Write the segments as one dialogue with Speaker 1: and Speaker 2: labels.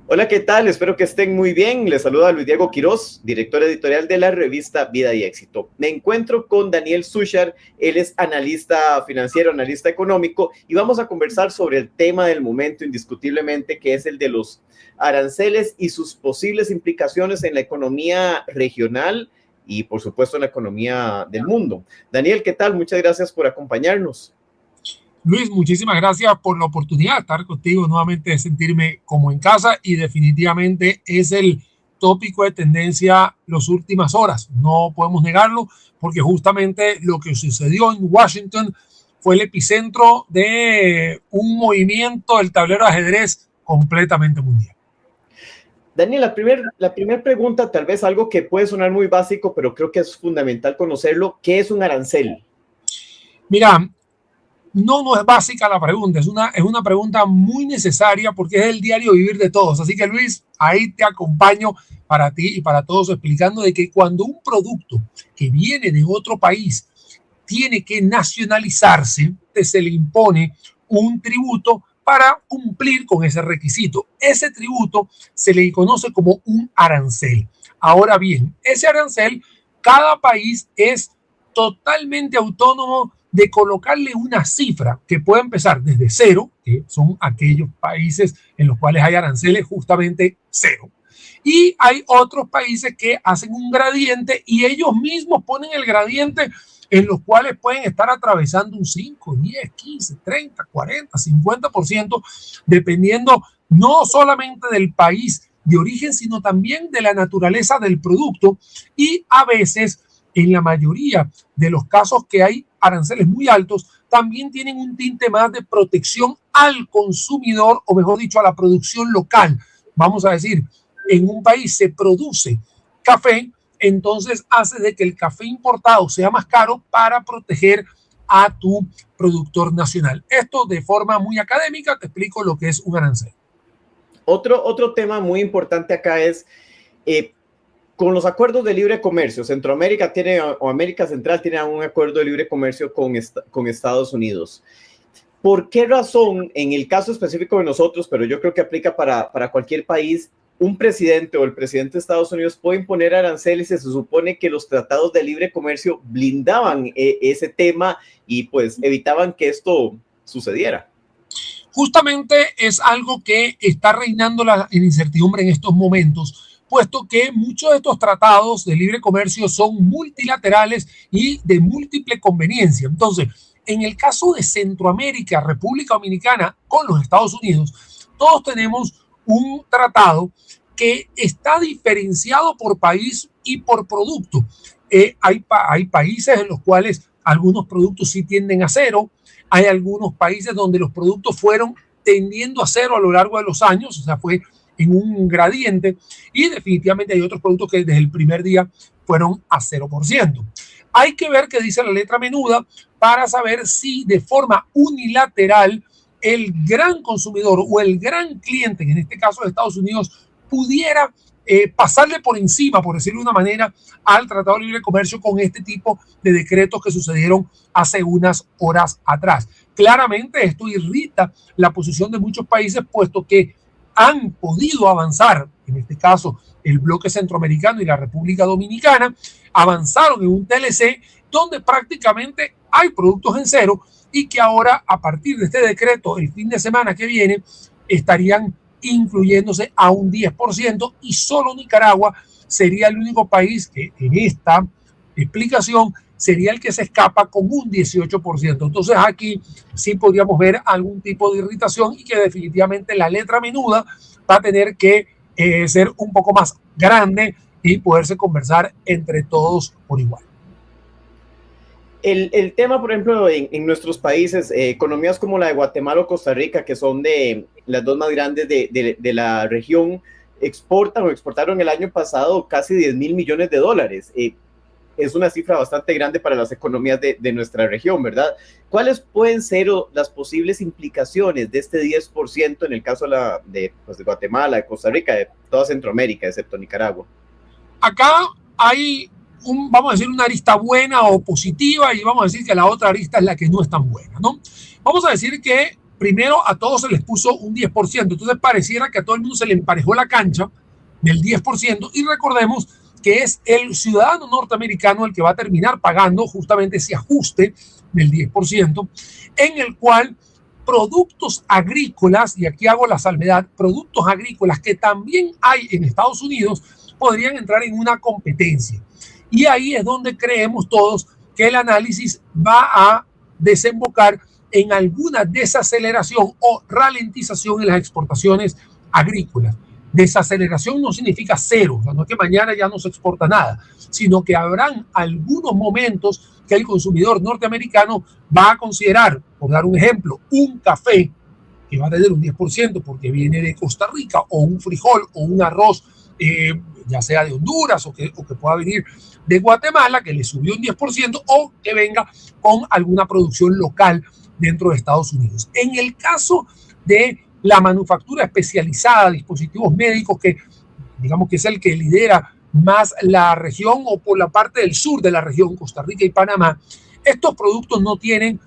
Speaker 1: Hola, ¿qué tal? Espero que estén muy bien. Les saluda Luis Diego Quiroz, director editorial de la revista Vida y Éxito. Me encuentro con Daniel Suchar, él es analista financiero, analista económico, y vamos a conversar sobre el tema del momento, indiscutiblemente, que es el de los aranceles y sus posibles implicaciones en la economía regional y, por supuesto, en la economía del mundo. Daniel, ¿qué tal? Muchas gracias por acompañarnos.
Speaker 2: Luis, muchísimas gracias por la oportunidad de estar contigo nuevamente, de sentirme como en casa y definitivamente es el tópico de tendencia las últimas horas. No podemos negarlo porque justamente lo que sucedió en Washington fue el epicentro de un movimiento del tablero de ajedrez completamente mundial.
Speaker 1: Daniel, la primer pregunta, tal vez algo que puede sonar muy básico, pero creo que es fundamental conocerlo. ¿Qué es un arancel?
Speaker 2: Mira, no es básica la pregunta, es una pregunta muy necesaria porque es el diario vivir de todos. Así que Luis, ahí te acompaño para ti y para todos explicando de que cuando un producto que viene de otro país tiene que nacionalizarse, se le impone un tributo para cumplir con ese requisito. Ese tributo se le conoce como un arancel. Ahora bien, ese arancel, cada país es totalmente autónomo de colocarle una cifra que puede empezar desde cero, que son aquellos países en los cuales hay aranceles justamente cero. Y hay otros países que hacen un gradiente y ellos mismos ponen el gradiente en los cuales pueden estar atravesando un 5, 10, 15, 30, 40, 50%, dependiendo no solamente del país de origen, sino también de la naturaleza del producto. Y a veces, en la mayoría de los casos que hay aranceles muy altos, también tienen un tinte más de protección al consumidor, o mejor dicho, a la producción local. Vamos a decir, en un país se produce café, entonces hace de que el café importado sea más caro para proteger a tu productor nacional. Esto de forma muy académica te explico lo que es un arancel.
Speaker 1: Otro tema muy importante acá es, eh, con los acuerdos de libre comercio, Centroamérica tiene, o América Central tiene un acuerdo de libre comercio con Estados Unidos. ¿Por qué razón, en el caso específico de nosotros, pero yo creo que aplica para cualquier país, un presidente o el presidente de Estados Unidos puede imponer aranceles y se supone que los tratados de libre comercio blindaban ese tema y pues evitaban que esto sucediera?
Speaker 2: Justamente es algo que está reinando la incertidumbre en estos momentos, puesto que muchos de estos tratados de libre comercio son multilaterales y de múltiple conveniencia. Entonces, en el caso de Centroamérica, República Dominicana con los Estados Unidos, todos tenemos un tratado que está diferenciado por país y por producto. Hay países en los cuales algunos productos sí tienden a cero, hay algunos países donde los productos fueron tendiendo a cero a lo largo de los años, o sea, fue en un gradiente, y definitivamente hay otros productos que desde el primer día fueron a 0%. Hay que ver qué dice la letra menuda para saber si de forma unilateral el gran consumidor o el gran cliente, en este caso de Estados Unidos, pudiera pasarle por encima, por decirlo de una manera, al Tratado de Libre Comercio con este tipo de decretos que sucedieron hace unas horas atrás. Claramente esto irrita la posición de muchos países, puesto que han podido avanzar, en este caso el bloque centroamericano y la República Dominicana, avanzaron en un TLC donde prácticamente hay productos en cero y que ahora, a partir de este decreto, el fin de semana que viene, estarían incluyéndose a un 10% y solo Nicaragua sería el único país que en esta explicación sería el que se escapa con un 18%. Entonces aquí sí podríamos ver algún tipo de irritación y que definitivamente la letra menuda va a tener que ser un poco más grande y poderse conversar entre todos por igual.
Speaker 1: El tema, por ejemplo, en nuestros países, economías como la de Guatemala o Costa Rica, que son de las dos más grandes de la región, exportan o exportaron el año pasado casi 10 mil millones de dólares. Es una cifra bastante grande para las economías de nuestra región, ¿verdad? ¿Cuáles pueden ser las posibles implicaciones de este 10% en el caso pues, de Guatemala, de Costa Rica, de toda Centroamérica, excepto Nicaragua?
Speaker 2: Acá hay vamos a decir, una arista buena o positiva y vamos a decir que la otra arista es la que no es tan buena, ¿no? Vamos a decir que primero a todos se les puso un 10%, entonces pareciera que a todo el mundo se le emparejó la cancha del 10%, y recordemos que es el ciudadano norteamericano el que va a terminar pagando justamente ese ajuste del 10%, en el cual productos agrícolas, y aquí hago la salvedad, productos agrícolas que también hay en Estados Unidos, podrían entrar en una competencia. Y ahí es donde creemos todos que el análisis va a desembocar en alguna desaceleración o ralentización en las exportaciones agrícolas. Desaceleración no significa cero, o sea, no es que mañana ya no se exporta nada, sino que habrán algunos momentos que el consumidor norteamericano va a considerar, por dar un ejemplo, un café que va a tener un 10% porque viene de Costa Rica, o un frijol o un arroz, ya sea de Honduras o que pueda venir de Guatemala, que le subió un 10%, o que venga con alguna producción local dentro de Estados Unidos. En el caso de la manufactura especializada, dispositivos médicos, que digamos que es el que lidera más la región, o por la parte del sur de la región, Costa Rica y Panamá, estos productos no tienen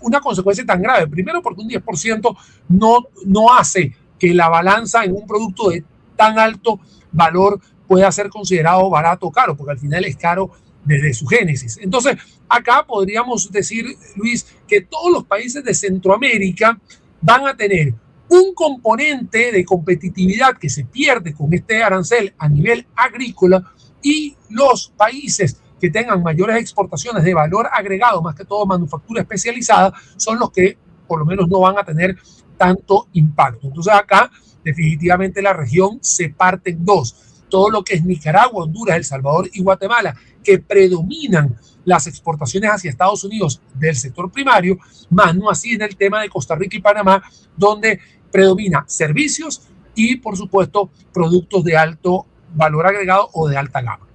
Speaker 2: una consecuencia tan grave. Primero, porque un 10% no hace que la balanza en un producto de tan alto valor pueda ser considerado barato o caro, porque al final es caro desde su génesis. Entonces, acá podríamos decir, Luis, que todos los países de Centroamérica van a tener un componente de competitividad que se pierde con este arancel a nivel agrícola, y los países que tengan mayores exportaciones de valor agregado, más que todo manufactura especializada, son los que por lo menos no van a tener tanto impacto. Entonces acá definitivamente la región se parte en dos. Todo lo que es Nicaragua, Honduras, El Salvador y Guatemala, que predominan las exportaciones hacia Estados Unidos del sector primario, más no así en el tema de Costa Rica y Panamá, donde predomina servicios y, por supuesto, productos de alto valor agregado o de alta gama.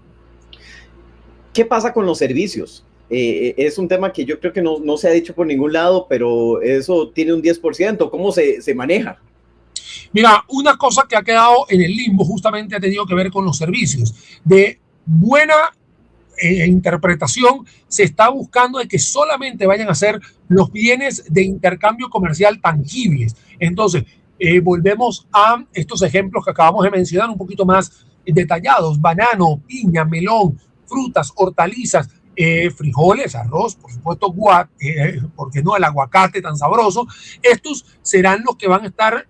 Speaker 1: ¿Qué pasa con los servicios? Es un tema que yo creo que no se ha dicho por ningún lado, pero eso tiene un 10%. ¿Cómo se maneja?
Speaker 2: Mira, una cosa que ha quedado en el limbo justamente ha tenido que ver con los servicios. De buena interpretación, se está buscando de que solamente vayan a ser los bienes de intercambio comercial tangibles. Entonces, volvemos a estos ejemplos que acabamos de mencionar un poquito más detallados: banano, piña, melón, frutas, hortalizas, frijoles, arroz, por supuesto, porque no el aguacate tan sabroso. Estos serán los que van a estar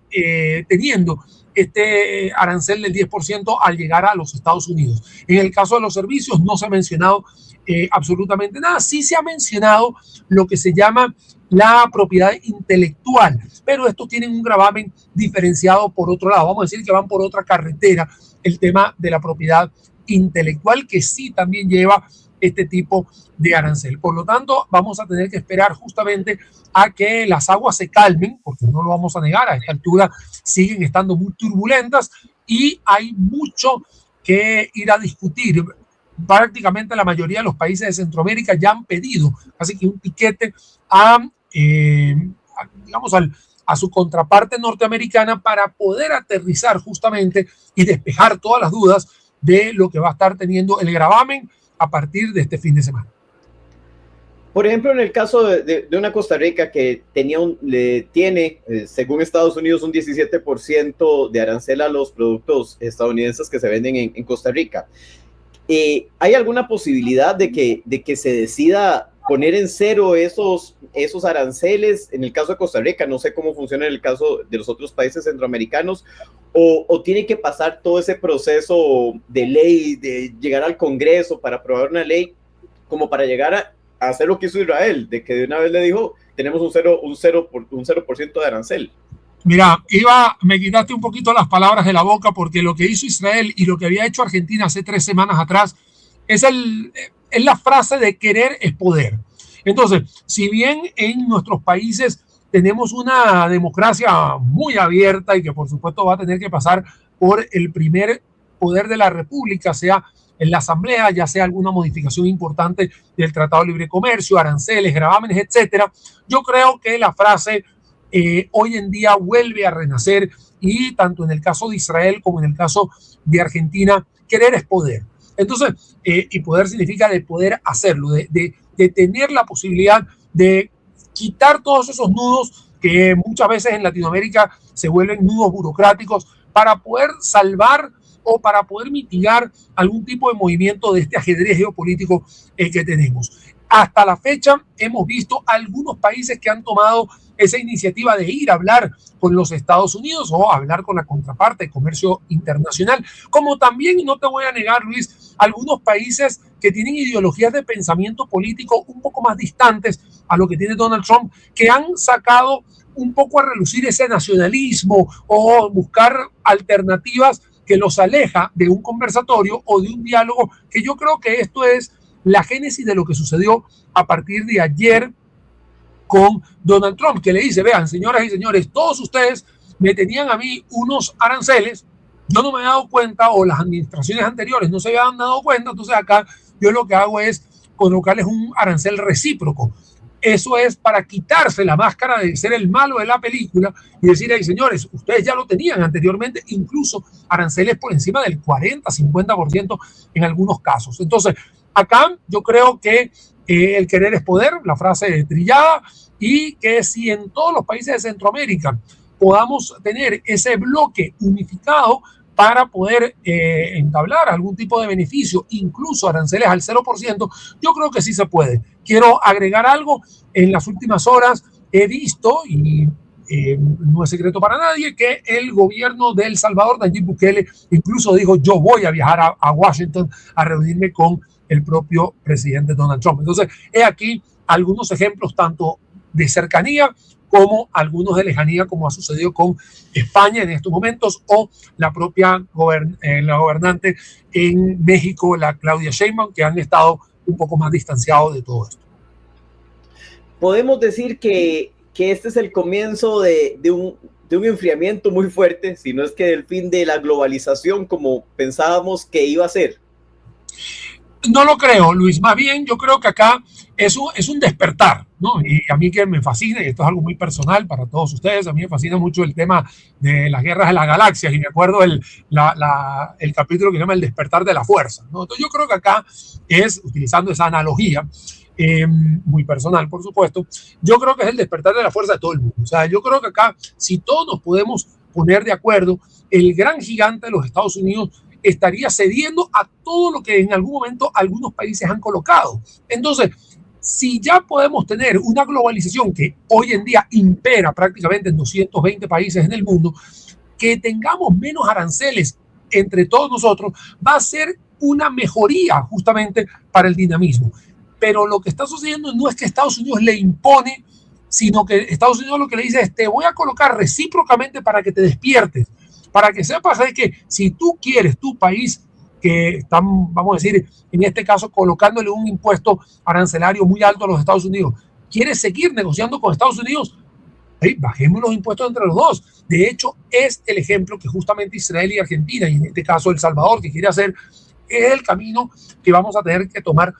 Speaker 2: teniendo este arancel del 10% al llegar a los Estados Unidos. En el caso de los servicios no se ha mencionado absolutamente nada. Sí se ha mencionado lo que se llama la propiedad intelectual, pero estos tienen un gravamen diferenciado por otro lado. Vamos a decir que van por otra carretera el tema de la propiedad intelectual, que sí también lleva este tipo de arancel. Por lo tanto, vamos a tener que esperar justamente a que las aguas se calmen, porque no lo vamos a negar, a esta altura siguen estando muy turbulentas y hay mucho que ir a discutir. Prácticamente la mayoría de los países de Centroamérica ya han pedido así que un piquete a su contraparte norteamericana para poder aterrizar justamente y despejar todas las dudas de lo que va a estar teniendo el gravamen a partir de este fin de semana.
Speaker 1: Por ejemplo, en el caso de una Costa Rica que tiene, según Estados Unidos, un 17% de arancel a los productos estadounidenses que se venden en Costa Rica. ¿Hay alguna posibilidad de que se decida poner en cero esos aranceles en el caso de Costa Rica? No sé cómo funciona en el caso de los otros países centroamericanos, o tiene que pasar todo ese proceso de ley, de llegar al Congreso para aprobar una ley, como para llegar a hacer lo que hizo Israel, de que de una vez le dijo, tenemos un 0% de arancel.
Speaker 2: Mira, me quitaste un poquito las palabras de la boca, porque lo que hizo Israel y lo que había hecho Argentina hace 3 semanas atrás es la frase de querer es poder. Entonces, si bien en nuestros países tenemos una democracia muy abierta y que por supuesto va a tener que pasar por el primer poder de la República, sea en la Asamblea, ya sea alguna modificación importante del Tratado de Libre Comercio, aranceles, gravámenes, etcétera, yo creo que la frase hoy en día vuelve a renacer, y tanto en el caso de Israel como en el caso de Argentina, querer es poder. Entonces, y poder significa de poder hacerlo, de tener la posibilidad de quitar todos esos nudos que muchas veces en Latinoamérica se vuelven nudos burocráticos para poder salvar o para poder mitigar algún tipo de movimiento de este ajedrez geopolítico que tenemos. Hasta la fecha hemos visto algunos países que han tomado esa iniciativa de ir a hablar con los Estados Unidos o hablar con la contraparte de comercio internacional, como también, y no te voy a negar, Luis, algunos países que tienen ideologías de pensamiento político un poco más distantes a lo que tiene Donald Trump, que han sacado un poco a relucir ese nacionalismo o buscar alternativas que los aleja de un conversatorio o de un diálogo, que yo creo que esto es la génesis de lo que sucedió a partir de ayer con Donald Trump, que le dice, vean, señoras y señores, todos ustedes me tenían a mí unos aranceles, yo no me he dado cuenta, o las administraciones anteriores no se habían dado cuenta, entonces acá yo lo que hago es colocarles un arancel recíproco. Eso es para quitarse la máscara de ser el malo de la película y decir, hey, señores, ustedes ya lo tenían anteriormente, incluso aranceles por encima del 40-50% en algunos casos. Entonces, acá yo creo que el querer es poder, la frase trillada, y que si en todos los países de Centroamérica podamos tener ese bloque unificado para poder entablar algún tipo de beneficio, incluso aranceles al 0%, yo creo que sí se puede. Quiero agregar algo. En las últimas horas he visto, y no es secreto para nadie, que el gobierno de El Salvador, Nayib Bukele, incluso dijo, yo voy a viajar a Washington a reunirme con el propio presidente Donald Trump. Entonces, he aquí algunos ejemplos tanto de cercanía como algunos de lejanía, como ha sucedido con España en estos momentos, o la propia la gobernante en México, la Claudia Sheinbaum, que han estado un poco más distanciados de todo esto.
Speaker 1: Podemos decir que este es el comienzo de un enfriamiento muy fuerte, si no es que del fin de la globalización como pensábamos que iba a ser.
Speaker 2: No lo creo, Luis. Más bien, yo creo que acá es un despertar, ¿no? Y a mí que me fascina, y esto es algo muy personal para todos ustedes, a mí me fascina mucho el tema de las guerras de las galaxias, y me acuerdo el capítulo que se llama El despertar de la fuerza, ¿no? Entonces yo creo que acá es, utilizando esa analogía, muy personal, por supuesto, yo creo que es el despertar de la fuerza de todo el mundo. O sea, yo creo que acá, si todos nos podemos poner de acuerdo, el gran gigante de los Estados Unidos estaría cediendo a todo lo que en algún momento algunos países han colocado. Entonces, si ya podemos tener una globalización que hoy en día impera prácticamente en 220 países en el mundo, que tengamos menos aranceles entre todos nosotros, va a ser una mejoría justamente para el dinamismo. Pero lo que está sucediendo no es que Estados Unidos le impone, sino que Estados Unidos lo que le dice es, te voy a colocar recíprocamente para que te despiertes, para que sepas que si tú quieres, tu país, que están, vamos a decir, en este caso, colocándole un impuesto arancelario muy alto a los Estados Unidos, quieres seguir negociando con Estados Unidos, bajemos los impuestos entre los dos. De hecho, es el ejemplo que justamente Israel y Argentina, y en este caso El Salvador, que quiere hacer, es el camino que vamos a tener que tomar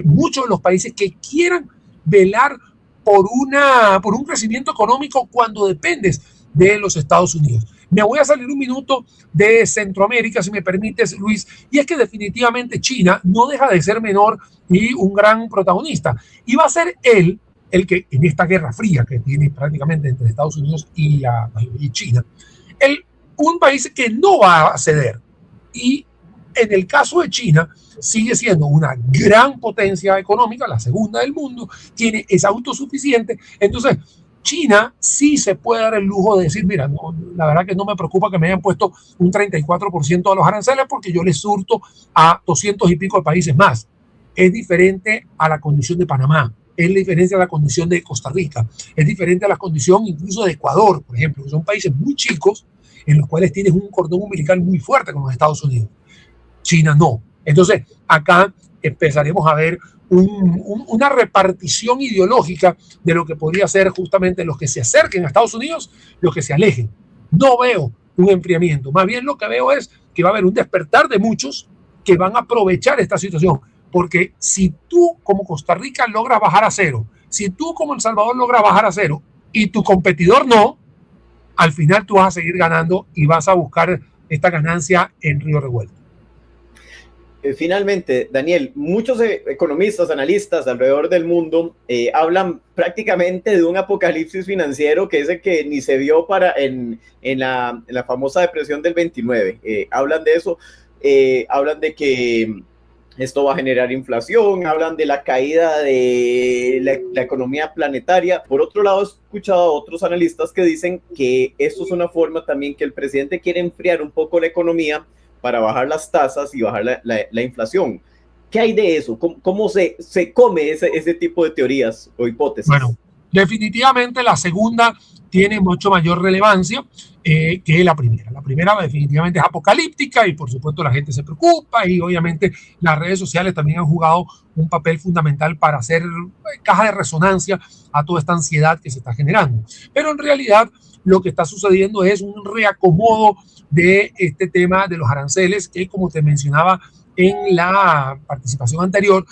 Speaker 2: muchos de los países que quieran velar por un crecimiento económico cuando dependes de los Estados Unidos. Me voy a salir un minuto de Centroamérica, si me permites, Luis, y es que definitivamente China no deja de ser menor y un gran protagonista. Y va a ser él el que, en esta guerra fría que tiene prácticamente entre Estados Unidos y China, un país que no va a ceder. Y en el caso de China, sigue siendo una gran potencia económica, la segunda del mundo, es autosuficiente. Entonces, China sí se puede dar el lujo de decir, mira, no, la verdad que no me preocupa que me hayan puesto un 34% de los aranceles porque yo les surto a 200 y pico de países más. Es diferente a la condición de Panamá, es diferente a la condición de Costa Rica, es diferente a la condición incluso de Ecuador, por ejemplo, que son países muy chicos en los cuales tienes un cordón umbilical muy fuerte con los Estados Unidos. China no. Entonces, acá empezaremos a ver una repartición ideológica de lo que podría ser justamente los que se acerquen a Estados Unidos, los que se alejen. No veo un enfriamiento. Más bien lo que veo es que va a haber un despertar de muchos que van a aprovechar esta situación. Porque si tú como Costa Rica logras bajar a cero, si tú como El Salvador logras bajar a cero y tu competidor no, al final tú vas a seguir ganando y vas a buscar esta ganancia en río revuelto.
Speaker 1: Finalmente, Daniel, muchos economistas, analistas alrededor del mundo hablan prácticamente de un apocalipsis financiero que es el que ni se vio en la famosa depresión del 29. Hablan de eso, hablan de que esto va a generar inflación, hablan de la caída de la economía planetaria. Por otro lado, he escuchado a otros analistas que dicen que esto es una forma también que el presidente quiere enfriar un poco la economía para bajar las tasas y bajar la inflación. ¿Qué hay de eso? ¿Cómo se come ese tipo de teorías o hipótesis?
Speaker 2: Bueno, definitivamente la segunda tiene mucho mayor relevancia que la primera. La primera definitivamente es apocalíptica y por supuesto la gente se preocupa y obviamente las redes sociales también han jugado un papel fundamental para hacer caja de resonancia a toda esta ansiedad que se está generando. Pero en realidad lo que está sucediendo es un reacomodo de este tema de los aranceles que, como te mencionaba en la participación anterior,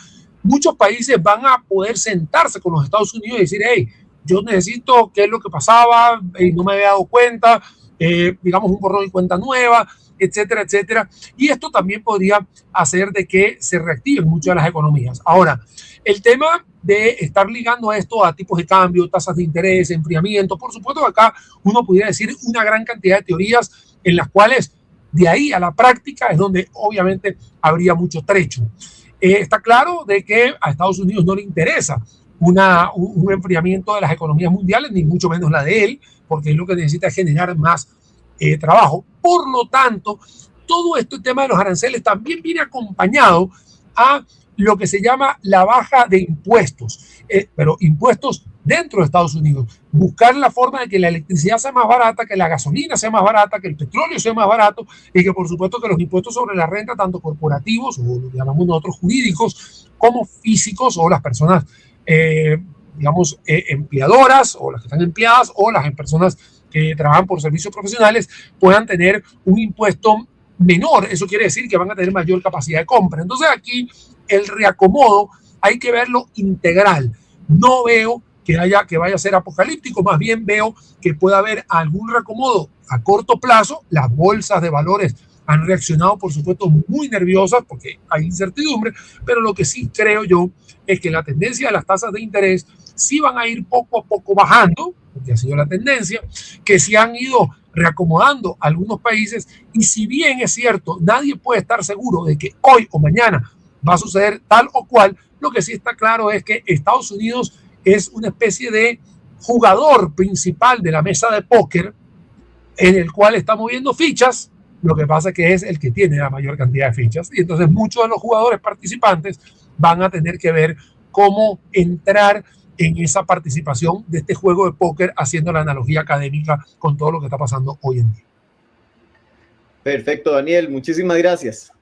Speaker 2: muchos países van a poder sentarse con los Estados Unidos y decir, hey, yo necesito qué es lo que pasaba, no me había dado cuenta, digamos un borrón y cuenta nueva, etcétera, etcétera. Y esto también podría hacer de que se reactiven muchas de las economías. Ahora, el tema de estar ligando esto a tipos de cambio, tasas de interés, enfriamiento, por supuesto que acá uno pudiera decir una gran cantidad de teorías en las cuales de ahí a la práctica es donde obviamente habría mucho trecho. Está claro de que a Estados Unidos no le interesa un enfriamiento de las economías mundiales, ni mucho menos la de él, porque es lo que necesita es generar más trabajo. Por lo tanto, todo este tema de los aranceles también viene acompañado a lo que se llama la baja de impuestos, pero impuestos dentro de Estados Unidos. Buscar la forma de que la electricidad sea más barata, que la gasolina sea más barata, que el petróleo sea más barato y que por supuesto que los impuestos sobre la renta, tanto corporativos o lo que llamamos nosotros jurídicos, como físicos o las personas, digamos, empleadoras o las que están empleadas o las personas que trabajan por servicios profesionales puedan tener un impuesto menor. Eso quiere decir que van a tener mayor capacidad de compra. Entonces aquí el reacomodo hay que verlo integral. No veo que vaya a ser apocalíptico, más bien veo que puede haber algún reacomodo a corto plazo. Las bolsas de valores han reaccionado, por supuesto, muy nerviosas porque hay incertidumbre, pero lo que sí creo yo es que la tendencia de las tasas de interés sí van a ir poco a poco bajando, porque ha sido la tendencia, que se han ido reacomodando algunos países y si bien es cierto, nadie puede estar seguro de que hoy o mañana va a suceder tal o cual, lo que sí está claro es que Estados Unidos es una especie de jugador principal de la mesa de póker en el cual está moviendo fichas. Lo que pasa es que es el que tiene la mayor cantidad de fichas y entonces muchos de los jugadores participantes van a tener que ver cómo entrar en esa participación de este juego de póker, haciendo la analogía académica con todo lo que está pasando hoy en día.
Speaker 1: Perfecto, Daniel, muchísimas gracias.